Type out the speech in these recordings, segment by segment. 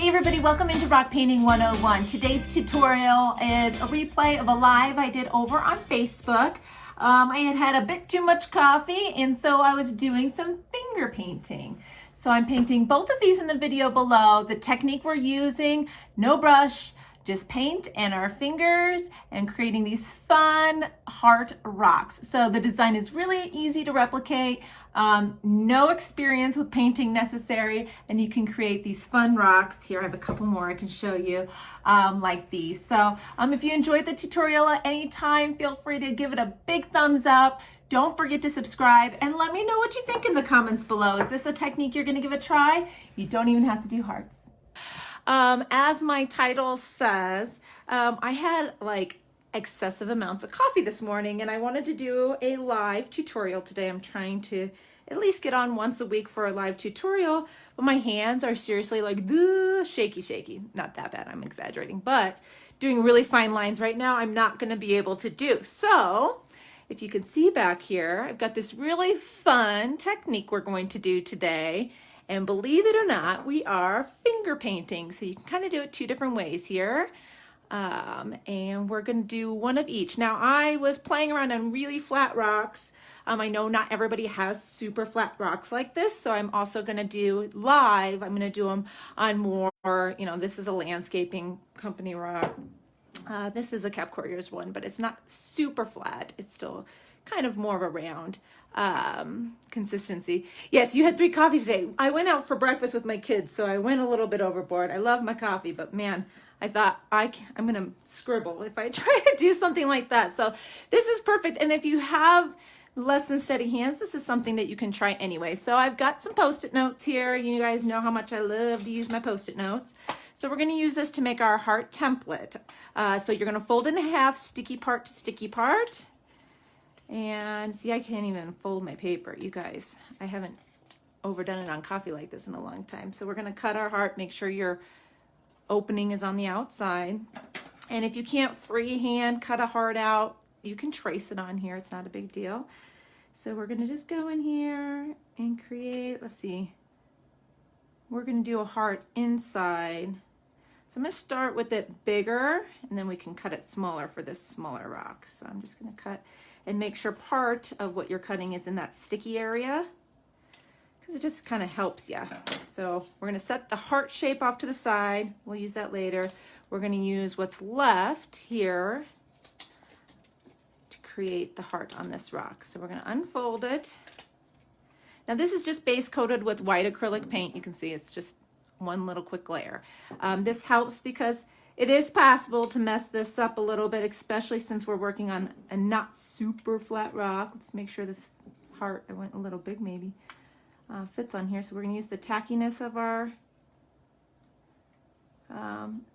Hey everybody, welcome into Rock Painting 101. Today's tutorial is a replay of a live I did over on Facebook. I had had a bit too much coffee and so I was doing some finger painting. So I'm painting both of these in the video below. The technique we're using, no brush, just paint and our fingers and creating these fun heart rocks. So the design is really easy to replicate, no experience with painting necessary, and you can create these fun rocks. Here I have a couple more I can show you like these. So if you enjoyed the tutorial at any time, feel free to give it a big thumbs up. Don't forget to subscribe and let me know what you think in the comments below. Is this a technique you're gonna give a try? You don't even have to do hearts. As my title says, I had like excessive amounts of coffee this morning and I wanted to do a live tutorial today. I'm trying to at least get on once a week for a live tutorial, but my hands are seriously like shaky. Not that bad, I'm exaggerating, but doing really fine lines right now, I'm not gonna be able to do. So if you can see back here, I've got this really fun technique we're going to do today. And believe it or not, we are finger painting. So you can kind of do it two different ways here. And we're gonna do one of each. Now I was playing around on really flat rocks. I know not everybody has super flat rocks like this. So I'm also gonna do live. I'm gonna do them on more, this is a landscaping company rock. This is a Cap Quarriers one, but it's not super flat. It's still kind of more of a round consistency. Yes, you had 3 coffees today. I went out for breakfast with my kids, so I went a little bit overboard. I love my coffee, but man, I thought I'm gonna scribble if I try to do something like that. So this is perfect. And if you have less than steady hands, this is something that you can try anyway. So I've got some Post-it notes here. You guys know how much I love to use my Post-it notes. So we're gonna use this to make our heart template. So you're gonna fold in half, sticky part to sticky part. And see, I can't even fold my paper, you guys. I haven't overdone it on coffee like this in a long time. So we're gonna cut our heart, make sure your opening is on the outside. And if you can't freehand cut a heart out, you can trace it on here, it's not a big deal. So we're gonna just go in here and create, let's see, we're gonna do a heart inside. So I'm gonna start with it bigger and then we can cut it smaller for this smaller rock. So I'm just gonna cut and make sure part of what you're cutting is in that sticky area because it just kind of helps you. So we're gonna set the heart shape off to the side. We'll use that later. We're gonna use what's left here to create the heart on this rock. So we're gonna unfold it. Now this is just base coated with white acrylic paint. You can see it's just one little quick layer. This helps because it is possible to mess this up a little bit, especially since we're working on a not super flat rock. Let's make sure this heart, I went a little big maybe, fits on here. So we're gonna use the tackiness of our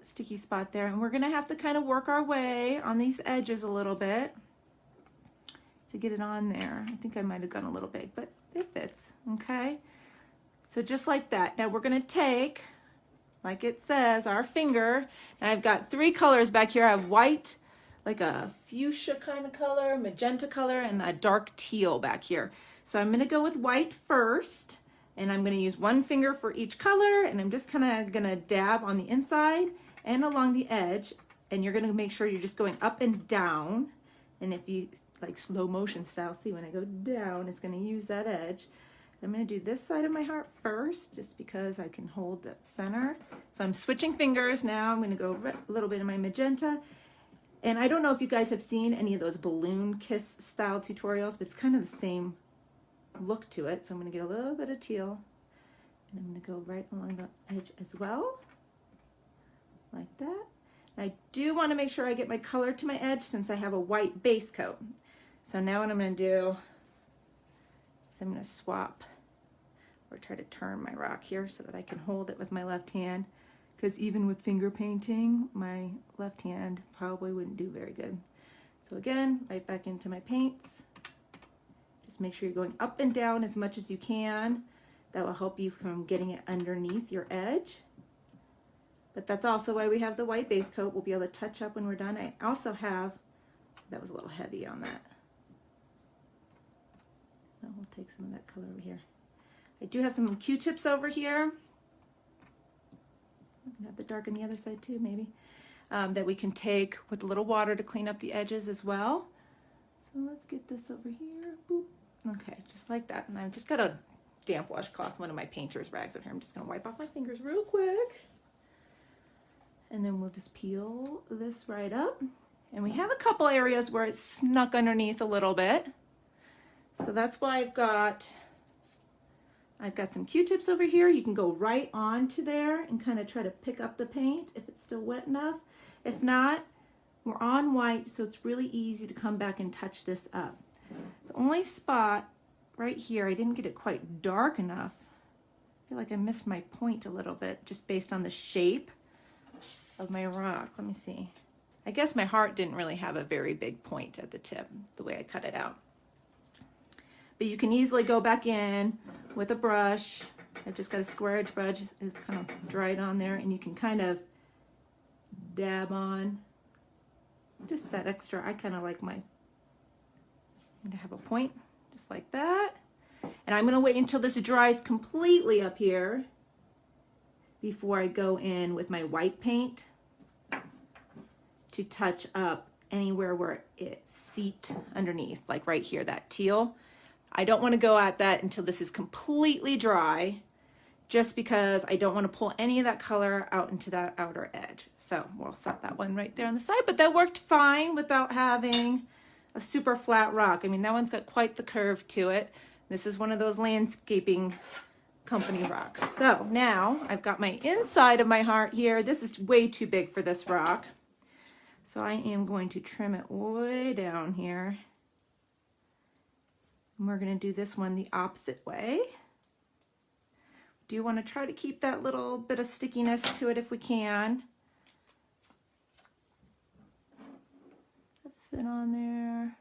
sticky spot there. And we're gonna have to kind of work our way on these edges a little bit to get it on there. I think I might've gone a little big, but it fits, okay? So just like that. Now we're gonna take, like it says, our finger, and I've got 3 colors back here. I have white, like a fuchsia kind of color, magenta color, and a dark teal back here. So I'm gonna go with white first, and I'm gonna use 1 finger for each color, and I'm just kind of gonna dab on the inside and along the edge, and you're gonna make sure you're just going up and down. And if you, like slow motion style, see when I go down, it's gonna use that edge. I'm gonna do this side of my heart first, just because I can hold that center. So I'm switching fingers now. I'm gonna go a little bit of my magenta. And I don't know if you guys have seen any of those balloon kiss style tutorials, but it's kind of the same look to it. So I'm gonna get a little bit of teal, and I'm gonna go right along the edge as well, like that. And I do wanna make sure I get my color to my edge since I have a white base coat. So now what I'm gonna do is I'm gonna swap or try to turn my rock here so that I can hold it with my left hand, because even with finger painting, my left hand probably wouldn't do very good. So again, right back into my paints. Just make sure you're going up and down as much as you can. That will help you from getting it underneath your edge. But that's also why we have the white base coat. We'll be able to touch up when we're done. I also have, that was a little heavy on that. We'll take some of that color over here. I do have some Q-tips over here. I'm gonna have the dark on the other side too, maybe. That we can take with a little water to clean up the edges as well. So let's get this over here. Boop. Okay, just like that. And I've just got a damp washcloth, one of my painter's rags over here. I'm just gonna wipe off my fingers real quick. And then we'll just peel this right up. And we have a couple areas where it's snuck underneath a little bit. So that's why I've got some Q-tips over here. You can go right onto there and kind of try to pick up the paint if it's still wet enough. If not, we're on white, so it's really easy to come back and touch this up. The only spot right here, I didn't get it quite dark enough. I feel like I missed my point a little bit just based on the shape of my rock. Let me see. I guess my heart didn't really have a very big point at the tip, the way I cut it out. But you can easily go back in with a brush. I've just got a square edge brush. It's kind of dried on there, and you can kind of dab on just that extra. I kind of like to have a point just like that. And I'm going to wait until this dries completely up here before I go in with my white paint to touch up anywhere where it seeped underneath, like right here, that teal. I don't want to go at that until this is completely dry, just because I don't want to pull any of that color out into that outer edge. So we'll set that one right there on the side, but that worked fine without having a super flat rock. I mean, that one's got quite the curve to it. This is one of those landscaping company rocks. So now I've got my inside of my heart here. This is way too big for this rock. So I am going to trim it way down here. And we're going to do this one the opposite way. Do want to try to keep that little bit of stickiness to it if we can. Fit on there,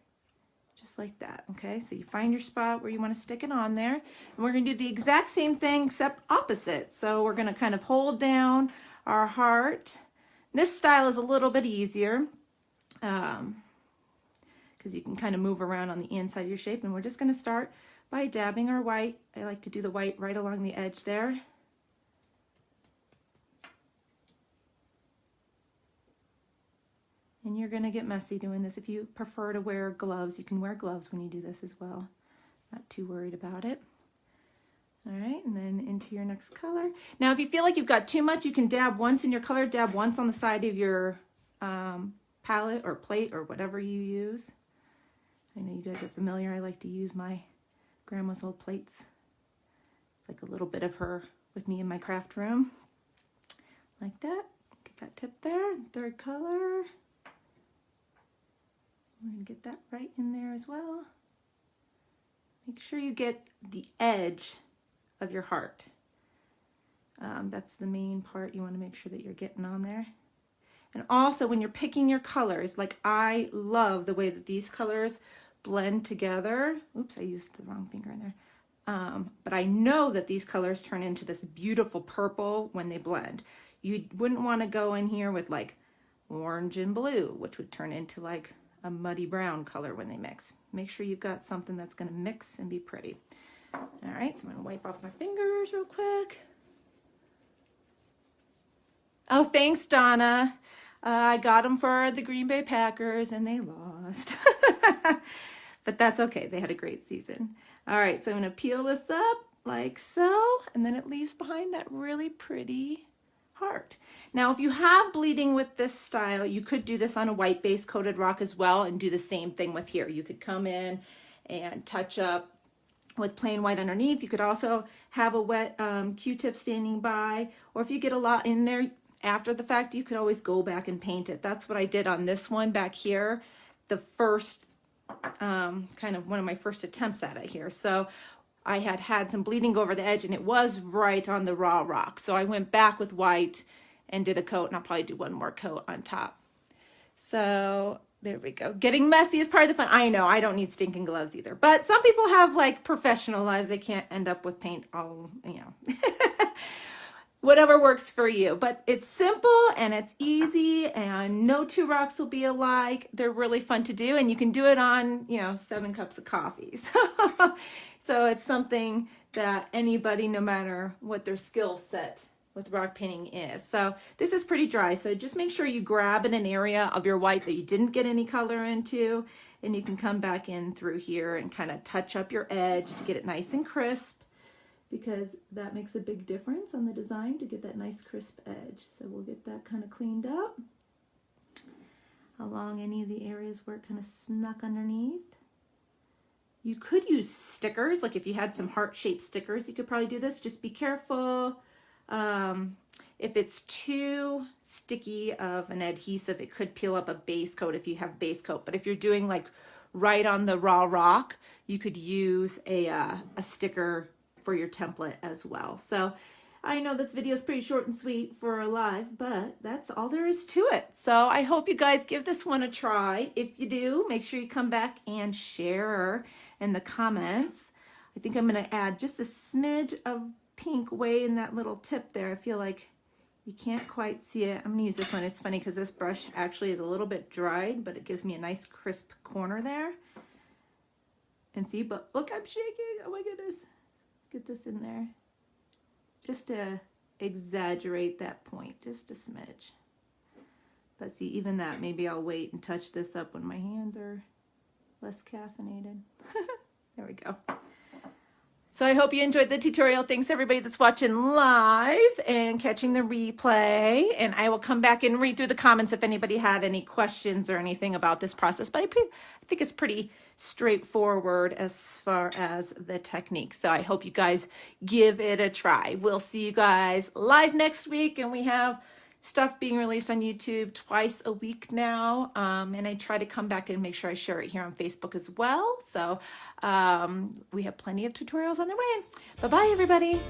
just like that. Okay, so you find your spot where you want to stick it on there. And we're going to do the exact same thing except opposite. So we're going to kind of hold down our heart. This style is a little bit easier because you can kind of move around on the inside of your shape. And we're just going to start by dabbing our white. I like to do the white right along the edge there. And you're going to get messy doing this. If you prefer to wear gloves, you can wear gloves when you do this as well. Not too worried about it. All right, and then into your next color. Now, if you feel like you've got too much, you can dab once in your color, dab once on the side of your palette or plate or whatever you use. I know you guys are familiar. I like to use my grandma's old plates. Like a little bit of her with me in my craft room. Like that. Get that tip there. Third color. We're going to get that right in there as well. Make sure you get the edge of your heart. That's the main part you want to make sure that you're getting on there. And also when you're picking your colors, like I love the way that these colors blend together. Oops, I used the wrong finger in there. But I know that these colors turn into this beautiful purple when they blend. You wouldn't want to go in here with like orange and blue, which would turn into like a muddy brown color when they mix. Make sure you've got something that's going to mix and be pretty. All right, so I'm going to wipe off my fingers real quick. Oh, thanks, Donna. I got them for the Green Bay Packers and they lost. But that's okay. They had a great season. All right, so I'm going to peel this up like so, and then it leaves behind that really pretty heart. Now, if you have bleeding with this style, you could do this on a white base coated rock as well and do the same thing with here. You could come in and touch up with plain white underneath. You could also have a wet Q-tip standing by, or if you get a lot in there after the fact, you could always go back and paint it. That's what I did on this one back here, the first kind of one of my first attempts at it here. So I had some bleeding over the edge and it was right on the raw rock. So I went back with white and did a coat, and I'll probably do one more coat on top. So there we go. Getting messy is part of the fun. I know I don't need stinking gloves either, but some people have like professional lives. They can't end up with paint all, you know, whatever works for you. But it's simple and it's easy and no two rocks will be alike. They're really fun to do and you can do it on, you know, 7 cups of coffee. So it's something that anybody, no matter what their skill set with rock painting is. So this is pretty dry, so just make sure you grab in an area of your white that you didn't get any color into, and you can come back in through here and kind of touch up your edge to get it nice and crisp, because that makes a big difference on the design to get that nice crisp edge. So we'll get that kind of cleaned up along any of the areas where it kind of snuck underneath. You could use stickers, like if you had some heart-shaped stickers, you could probably do this. Just be careful. If it's too sticky of an adhesive, it could peel up a base coat if you have base coat. But if you're doing like right on the raw rock, you could use a sticker for your template as well. So I know this video is pretty short and sweet for a live, but that's all there is to it. So I hope you guys give this one a try. If you do, make sure you come back and share in the comments. I think I'm going to add just a smidge of pink way in that little tip there. I feel like you can't quite see it. I'm going to use this one. It's funny because this brush actually is a little bit dried, but it gives me a nice crisp corner there. And see, but look, I'm shaking. Oh my goodness. Let's get this in there. Just to exaggerate that point, just a smidge. But see, even that, maybe I'll wait and touch this up when my hands are less caffeinated. There we go. So I hope you enjoyed the tutorial. Thanks everybody that's watching live and catching the replay. And I will come back and read through the comments if anybody had any questions or anything about this process. But I think it's pretty straightforward as far as the technique. So I hope you guys give it a try. We'll see you guys live next week, and we have stuff being released on YouTube twice a week now, and I try to come back and make sure I share it here on Facebook as well. So we have plenty of tutorials on their way. Bye-bye, everybody.